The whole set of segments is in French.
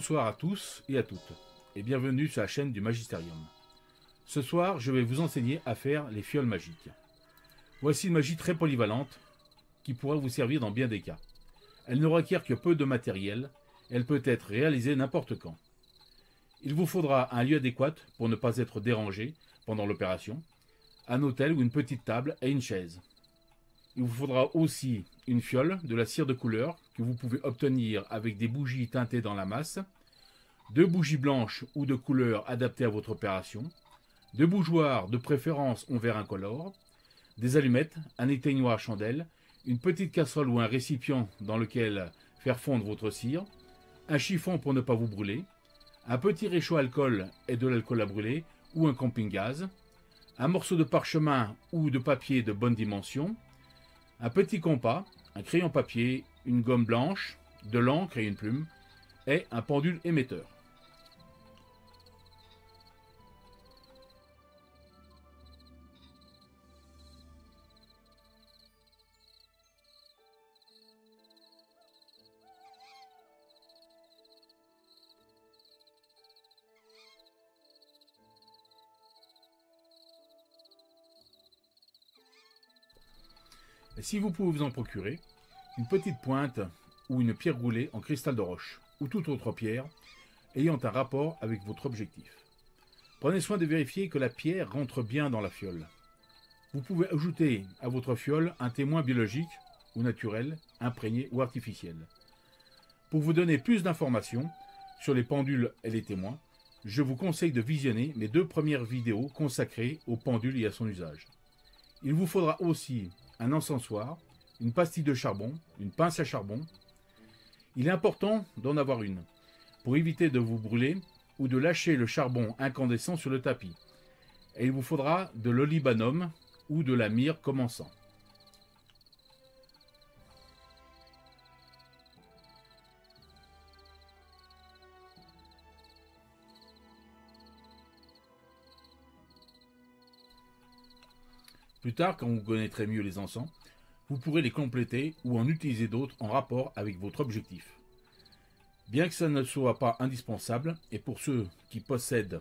Bonsoir à tous et à toutes, et bienvenue sur la chaîne du Magisterium. Ce soir, je vais vous enseigner à faire les fioles magiques. Voici une magie très polyvalente qui pourra vous servir dans bien des cas. Elle ne requiert que peu de matériel, elle peut être réalisée n'importe quand. Il vous faudra un lieu adéquat pour ne pas être dérangé pendant l'opération, un autel ou une petite table et une chaise. Il vous faudra aussi une fiole, de la cire de couleur que vous pouvez obtenir avec des bougies teintées dans la masse, 2 bougies blanches ou de couleur adaptées à votre opération, 2 bougeoirs de préférence en verre incolore, des allumettes, un éteignoir à chandelle, une petite casserole ou un récipient dans lequel faire fondre votre cire, un chiffon pour ne pas vous brûler, un petit réchaud à alcool et de l'alcool à brûler ou un camping-gaz, un morceau de parchemin ou de papier de bonne dimension, un petit compas, un crayon papier, une gomme blanche, de l'encre et une plume, et un pendule émetteur. Et si vous pouvez vous en procurer, une petite pointe ou une pierre roulée en cristal de roche, ou toute autre pierre ayant un rapport avec votre objectif. Prenez soin de vérifier que la pierre rentre bien dans la fiole. Vous pouvez ajouter à votre fiole un témoin biologique ou naturel, imprégné ou artificiel. Pour vous donner plus d'informations sur les pendules et les témoins, je vous conseille de visionner mes 2 premières vidéos consacrées aux pendules et à son usage. Il vous faudra aussi un encensoir, une pastille de charbon, une pince à charbon. Il est important d'en avoir une, pour éviter de vous brûler ou de lâcher le charbon incandescent sur le tapis. Et il vous faudra de l'olibanum ou de la myrrhe commençant. Plus tard, quand vous connaîtrez mieux les encens, vous pourrez les compléter ou en utiliser d'autres en rapport avec votre objectif. Bien que ça ne soit pas indispensable, et pour ceux qui possèdent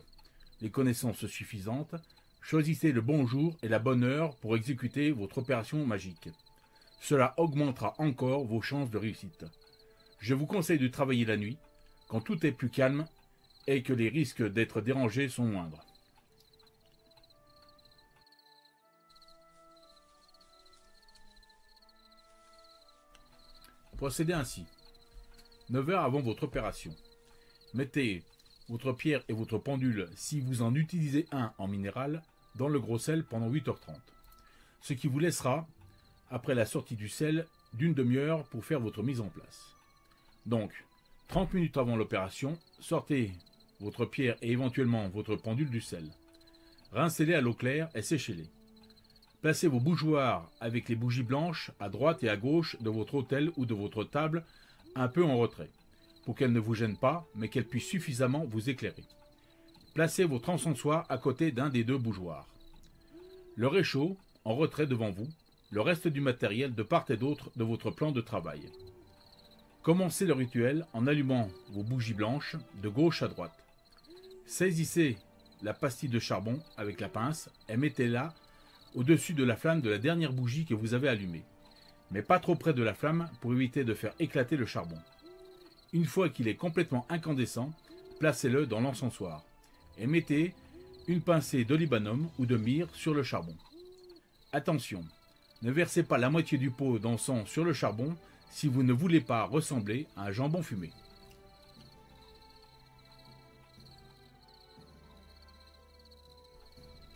les connaissances suffisantes, choisissez le bon jour et la bonne heure pour exécuter votre opération magique. Cela augmentera encore vos chances de réussite. Je vous conseille de travailler la nuit, quand tout est plus calme et que les risques d'être dérangé sont moindres. Procédez ainsi. 9 heures avant votre opération. Mettez votre pierre et votre pendule, si vous en utilisez un en minéral, dans le gros sel pendant 8h30. Ce qui vous laissera, après la sortie du sel, d'une demi-heure pour faire votre mise en place. Donc, 30 minutes avant l'opération, sortez votre pierre et éventuellement votre pendule du sel. Rincez-les à l'eau claire et séchez-les. Placez vos bougeoirs avec les bougies blanches à droite et à gauche de votre autel ou de votre table, un peu en retrait, pour qu'elles ne vous gênent pas, mais qu'elles puissent suffisamment vous éclairer. Placez votre encensoir à côté d'un des 2 bougeoirs. Le réchaud en retrait devant vous, le reste du matériel de part et d'autre de votre plan de travail. Commencez le rituel en allumant vos bougies blanches de gauche à droite. Saisissez la pastille de charbon avec la pince et mettez-la au-dessus de la flamme de la dernière bougie que vous avez allumée, mais pas trop près de la flamme pour éviter de faire éclater le charbon. Une fois qu'il est complètement incandescent, placez-le dans l'encensoir et mettez une pincée d'olibanum ou de myrrhe sur le charbon. Attention, ne versez pas la moitié du pot d'encens sur le charbon si vous ne voulez pas ressembler à un jambon fumé.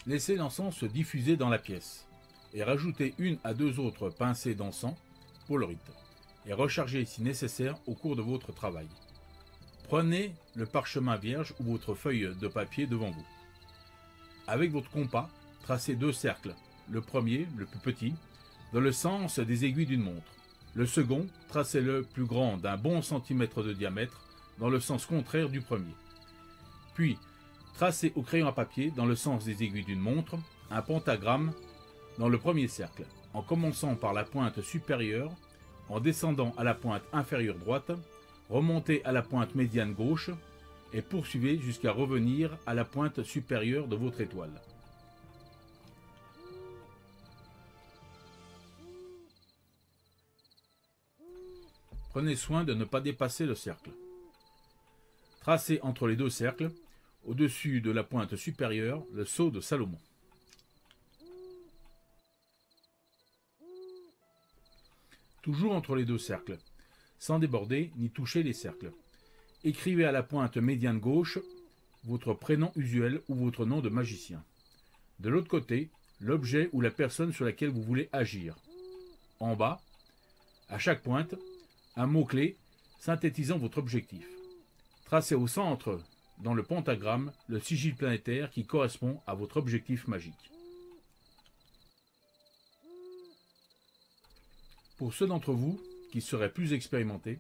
Laissez l'encens se diffuser dans la pièce et rajoutez 1 à 2 autres pincées d'encens pour le rite et rechargez si nécessaire au cours de votre travail. Prenez le parchemin vierge ou votre feuille de papier devant vous. Avec votre compas, tracez 2 cercles, le premier, le plus petit, dans le sens des aiguilles d'une montre. Le second, tracez-le plus grand d'un bon centimètre de diamètre dans le sens contraire du premier. Puis, tracez au crayon à papier, dans le sens des aiguilles d'une montre, un pentagramme dans le premier cercle, en commençant par la pointe supérieure, en descendant à la pointe inférieure droite, Remontez à la pointe médiane gauche et poursuivez jusqu'à revenir à la pointe supérieure de votre étoile. Prenez soin de ne pas dépasser le cercle. Tracez entre les deux cercles, au-dessus de la pointe supérieure, le sceau de Salomon. Toujours entre les deux cercles, sans déborder ni toucher les cercles. Écrivez à la pointe médiane gauche votre prénom usuel ou votre nom de magicien. De l'autre côté, l'objet ou la personne sur laquelle vous voulez agir. En bas, à chaque pointe, un mot-clé synthétisant votre objectif. Tracez au centre, dans le pentagramme, le sigil planétaire qui correspond à votre objectif magique. Pour ceux d'entre vous qui seraient plus expérimentés,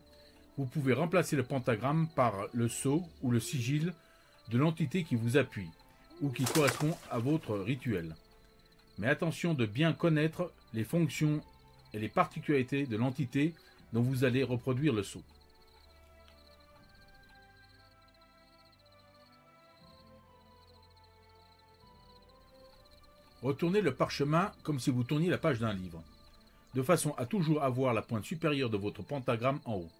vous pouvez remplacer le pentagramme par le sceau ou le sigil de l'entité qui vous appuie ou qui correspond à votre rituel. Mais attention de bien connaître les fonctions et les particularités de l'entité dont vous allez reproduire le sceau. Retournez le parchemin comme si vous tourniez la page d'un livre, de façon à toujours avoir la pointe supérieure de votre pentagramme en haut.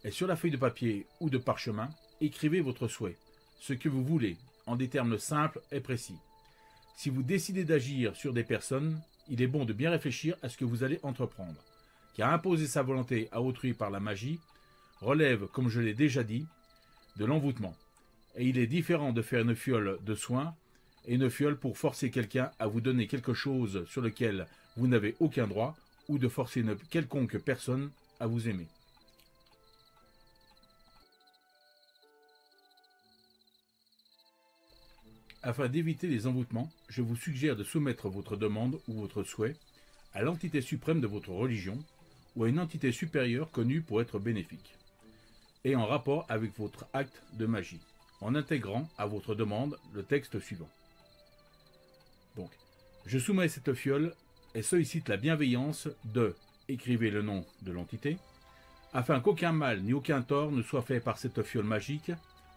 Et sur la feuille de papier ou de parchemin, écrivez votre souhait, ce que vous voulez, en des termes simples et précis. Si vous décidez d'agir sur des personnes, il est bon de bien réfléchir à ce que vous allez entreprendre, car imposer sa volonté à autrui par la magie relève, comme je l'ai déjà dit, de l'envoûtement. Et il est différent de faire une fiole de soin et une fiole pour forcer quelqu'un à vous donner quelque chose sur lequel vous n'avez aucun droit, ou de forcer une quelconque personne à vous aimer. Afin d'éviter les envoûtements, je vous suggère de soumettre votre demande ou votre souhait à l'entité suprême de votre religion ou à une entité supérieure connue pour être bénéfique, et en rapport avec votre acte de magie, en intégrant à votre demande le texte suivant. Donc, je soumets cette fiole et sollicite la bienveillance de, écrivez le nom de l'entité, afin qu'aucun mal ni aucun tort ne soit fait par cette fiole magique,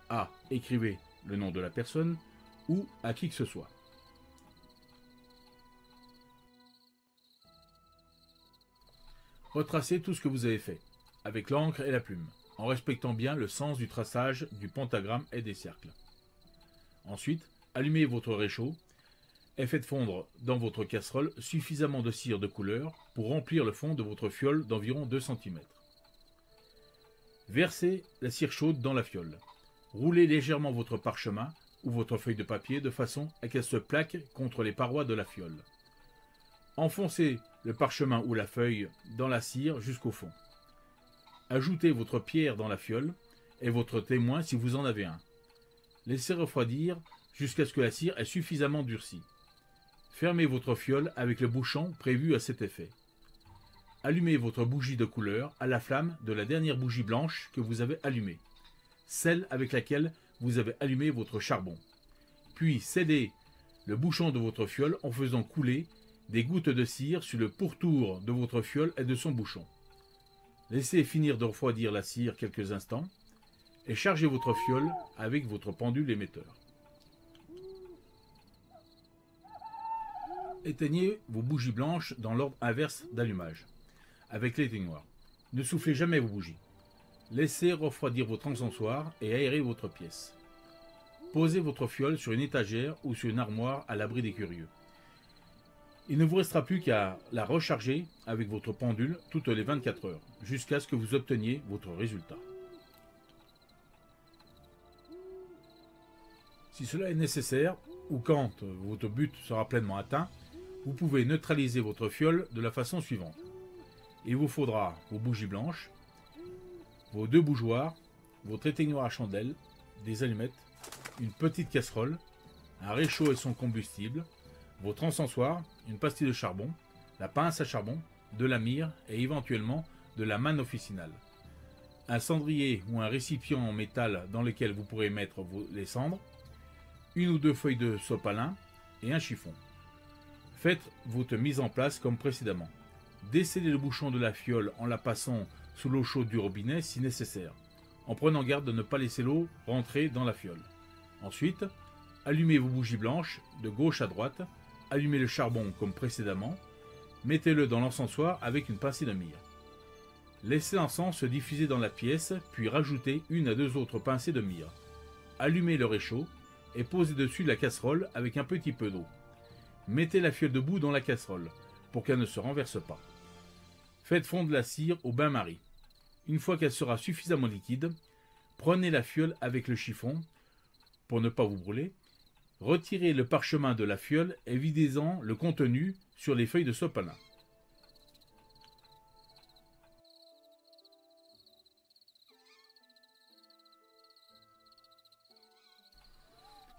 à, écrivez le nom de la personne, ou à qui que ce soit. Retracez tout ce que vous avez fait, avec l'encre et la plume, en respectant bien le sens du traçage du pentagramme et des cercles. Ensuite, allumez votre réchaud et faites fondre dans votre casserole suffisamment de cire de couleur pour remplir le fond de votre fiole d'environ 2 cm. Versez la cire chaude dans la fiole. Roulez légèrement votre parchemin ou votre feuille de papier de façon à qu'elle se plaque contre les parois de la fiole. Enfoncez le parchemin ou la feuille dans la cire jusqu'au fond. Ajoutez votre pierre dans la fiole et votre témoin si vous en avez un. Laissez refroidir jusqu'à ce que la cire ait suffisamment durci. Fermez votre fiole avec le bouchon prévu à cet effet. Allumez votre bougie de couleur à la flamme de la dernière bougie blanche que vous avez allumée, celle avec laquelle vous avez allumé votre charbon. Puis scellez le bouchon de votre fiole en faisant couler des gouttes de cire sur le pourtour de votre fiole et de son bouchon. Laissez finir de refroidir la cire quelques instants et chargez votre fiole avec votre pendule émetteur. Éteignez vos bougies blanches dans l'ordre inverse d'allumage, avec l'éteignoir. Ne soufflez jamais vos bougies. Laissez refroidir votre encensoir et aérez votre pièce. Posez votre fiole sur une étagère ou sur une armoire à l'abri des curieux. Il ne vous restera plus qu'à la recharger avec votre pendule toutes les 24 heures, jusqu'à ce que vous obteniez votre résultat. Si cela est nécessaire, ou quand votre but sera pleinement atteint, vous pouvez neutraliser votre fiole de la façon suivante. Il vous faudra vos bougies blanches, vos 2 bougeoirs, votre éteignoir à chandelle, des allumettes, une petite casserole, un réchaud et son combustible, votre encensoir, une pastille de charbon, la pince à charbon, de la myrrhe et éventuellement de la manne officinale. Un cendrier ou un récipient en métal dans lequel vous pourrez mettre les cendres, 1 ou 2 feuilles de sopalin et un chiffon. Faites votre mise en place comme précédemment. Descellez le bouchon de la fiole en la passant sous l'eau chaude du robinet si nécessaire. en prenant garde de ne pas laisser l'eau rentrer dans la fiole. Ensuite, allumez vos bougies blanches de gauche à droite, allumez le charbon comme précédemment, mettez-le dans l'encensoir avec une pincée de myrrhe. Laissez l'encens se diffuser dans la pièce, puis rajoutez 1 à 2 autres pincées de myrrhe. Allumez le réchaud et posez dessus la casserole avec un petit peu d'eau. Mettez la fiole debout dans la casserole pour qu'elle ne se renverse pas. Faites fondre la cire au bain-marie. Une fois qu'elle sera suffisamment liquide, prenez la fiole avec le chiffon pour ne pas vous brûler. Retirez le parchemin de la fiole et videz-en le contenu sur les feuilles de sopalin.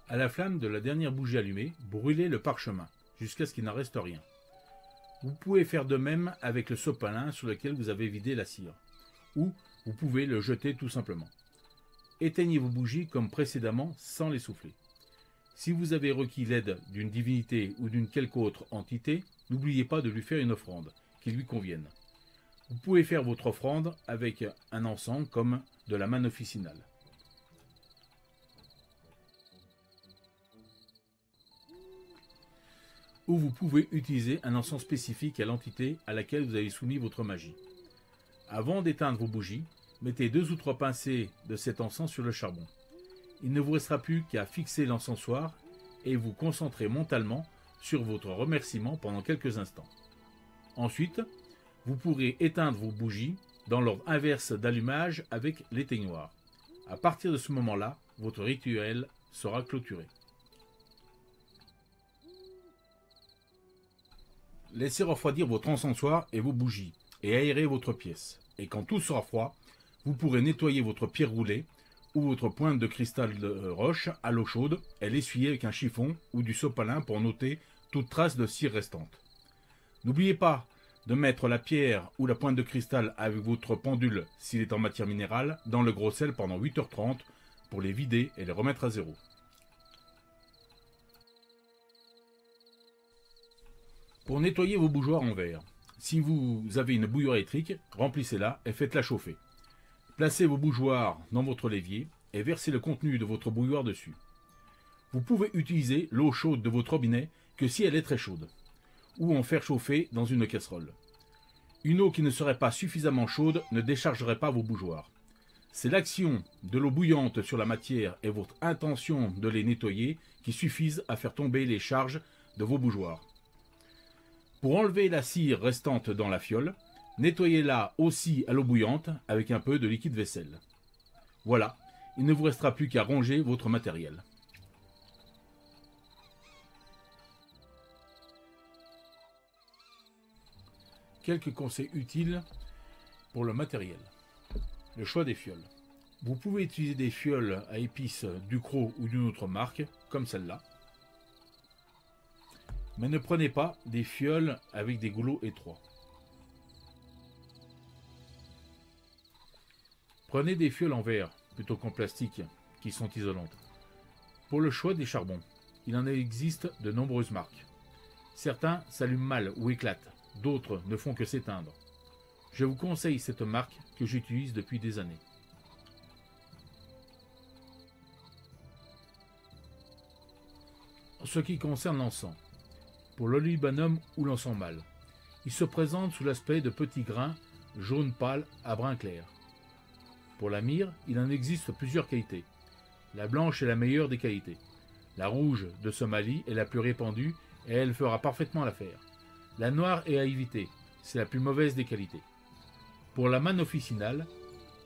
À la flamme de la dernière bougie allumée, brûlez le parchemin jusqu'à ce qu'il n'en reste rien. Vous pouvez faire de même avec le sopalin sur lequel vous avez vidé la cire, ou vous pouvez le jeter tout simplement. Éteignez vos bougies comme précédemment sans les souffler. Si vous avez requis l'aide d'une divinité ou d'une quelque autre entité, n'oubliez pas de lui faire une offrande qui lui convienne. Vous pouvez faire votre offrande avec un encens comme de la manne officinale. Ou vous pouvez utiliser un encens spécifique à l'entité à laquelle vous avez soumis votre magie. Avant d'éteindre vos bougies, mettez 2 ou 3 pincées de cet encens sur le charbon. Il ne vous restera plus qu'à fixer l'encensoir et vous concentrer mentalement sur votre remerciement pendant quelques instants. Ensuite, vous pourrez éteindre vos bougies dans l'ordre inverse d'allumage avec l'éteignoir. À partir de ce moment-là, votre rituel sera clôturé. Laissez refroidir votre encensoir et vos bougies et aérez votre pièce. Et quand tout sera froid, vous pourrez nettoyer votre pierre roulée ou votre pointe de cristal de roche à l'eau chaude et l'essuyer avec un chiffon ou du sopalin pour noter toute trace de cire restante. N'oubliez pas de mettre la pierre ou la pointe de cristal avec votre pendule, s'il est en matière minérale, dans le gros sel pendant 8h30 pour les vider et les remettre à zéro. Pour nettoyer vos bougeoirs en verre, si vous avez une bouilloire électrique, remplissez-la et faites-la chauffer. Placez vos bougeoirs dans votre l'évier et versez le contenu de votre bouilloire dessus. Vous pouvez utiliser l'eau chaude de votre robinet que si elle est très chaude, ou en faire chauffer dans une casserole. Une eau qui ne serait pas suffisamment chaude ne déchargerait pas vos bougeoirs. C'est l'action de l'eau bouillante sur la matière et votre intention de les nettoyer qui suffisent à faire tomber les charges de vos bougeoirs. Pour enlever la cire restante dans la fiole, nettoyez-la aussi à l'eau bouillante avec un peu de liquide vaisselle. Voilà, il ne vous restera plus qu'à ranger votre matériel. Quelques conseils utiles pour le matériel. Le choix des fioles. Vous pouvez utiliser des fioles à épices Ducros ou d'une autre marque, comme celle-là. Mais ne prenez pas des fioles avec des goulots étroits. Prenez des fioles en verre plutôt qu'en plastique qui sont isolantes. Pour le choix des charbons, il en existe de nombreuses marques. Certains s'allument mal ou éclatent, d'autres ne font que s'éteindre. Je vous conseille cette marque que j'utilise depuis des années. En ce qui concerne l'encens, pour l'olibanum ou l'encens mâle, il se présente sous l'aspect de petits grains jaune pâle à brun clair. Pour la myrrhe, il en existe plusieurs qualités. La blanche est la meilleure des qualités. La rouge de Somalie est la plus répandue et elle fera parfaitement l'affaire. La noire est à éviter, c'est la plus mauvaise des qualités. Pour la manne officinale,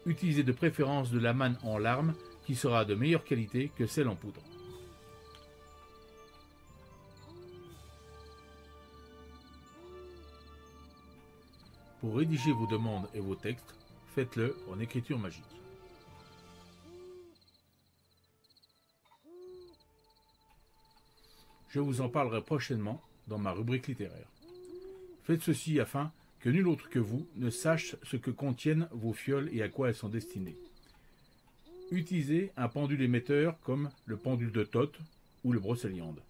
utilisez de préférence de la manne en larmes qui sera de meilleure qualité que celle en poudre. Pour rédiger vos demandes et vos textes, faites-le en écriture magique. Je vous en parlerai prochainement dans ma rubrique littéraire. Faites ceci afin que nul autre que vous ne sache ce que contiennent vos fioles et à quoi elles sont destinées. Utilisez un pendule émetteur comme le pendule de Thoth ou le brocéliande.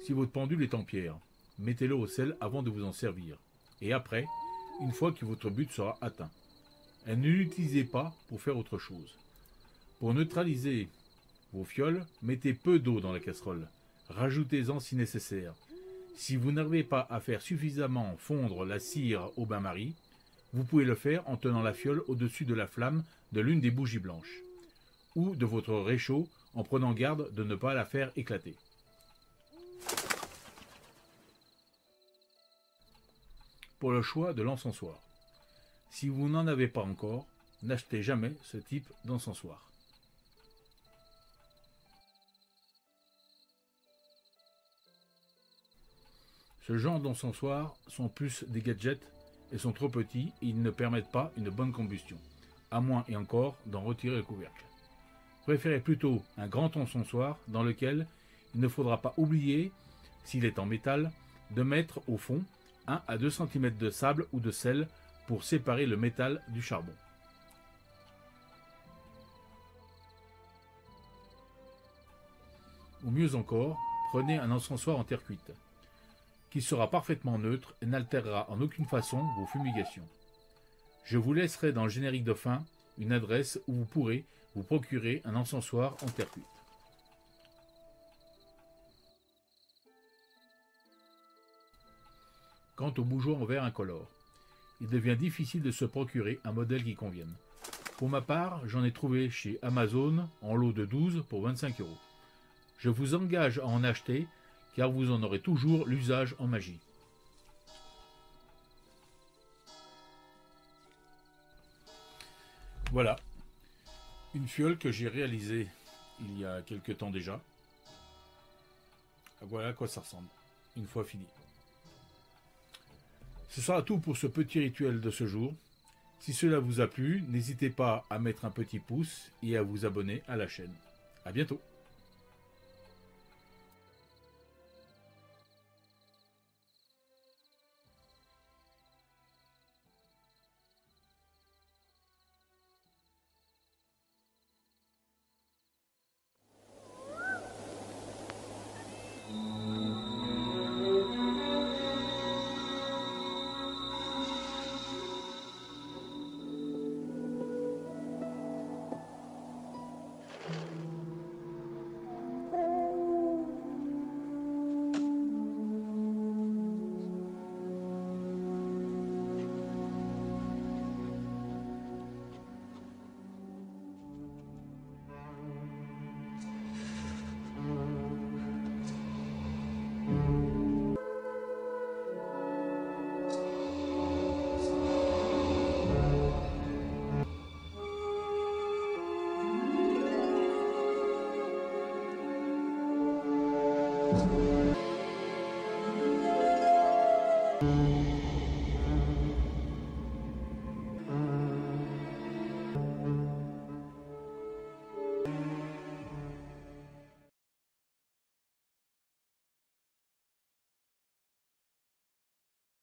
Si votre pendule est en pierre, mettez-le au sel avant de vous en servir. et après, une fois que votre but sera atteint. Et ne l'utilisez pas pour faire autre chose. Pour neutraliser vos fioles, mettez peu d'eau dans la casserole. Rajoutez-en si nécessaire. Si vous n'arrivez pas à faire suffisamment fondre la cire au bain-marie, vous pouvez le faire en tenant la fiole au-dessus de la flamme de l'une des bougies blanches, ou de votre réchaud en prenant garde de ne pas la faire éclater. Pour le choix de l'encensoir. Si vous n'en avez pas encore, n'achetez jamais ce type d'encensoir. Ce genre d'encensoirs sont plus des gadgets et sont trop petits et ils ne permettent pas une bonne combustion, à moins et encore d'en retirer le couvercle. Préférez plutôt un grand encensoir dans lequel il ne faudra pas oublier, s'il est en métal, de mettre au fond 1 à 2 cm de sable ou de sel pour séparer le métal du charbon. Ou mieux encore, prenez un encensoir en terre cuite, qui sera parfaitement neutre et n'altérera en aucune façon vos fumigations. Je vous laisserai dans le générique de fin une adresse où vous pourrez vous procurer un encensoir en terre cuite. Quant au bougeoir en verre incolore, il devient difficile de se procurer un modèle qui convienne. Pour ma part, j'en ai trouvé chez Amazon en lot de 12 pour 25 €. Je vous engage à en acheter car vous en aurez toujours l'usage en magie. Voilà, une fiole que j'ai réalisée il y a quelque temps déjà. Voilà à quoi ça ressemble, une fois fini. Ce sera tout pour ce petit rituel de ce jour. Si cela vous a plu, n'hésitez pas à mettre un petit pouce et à vous abonner à la chaîne. À bientôt.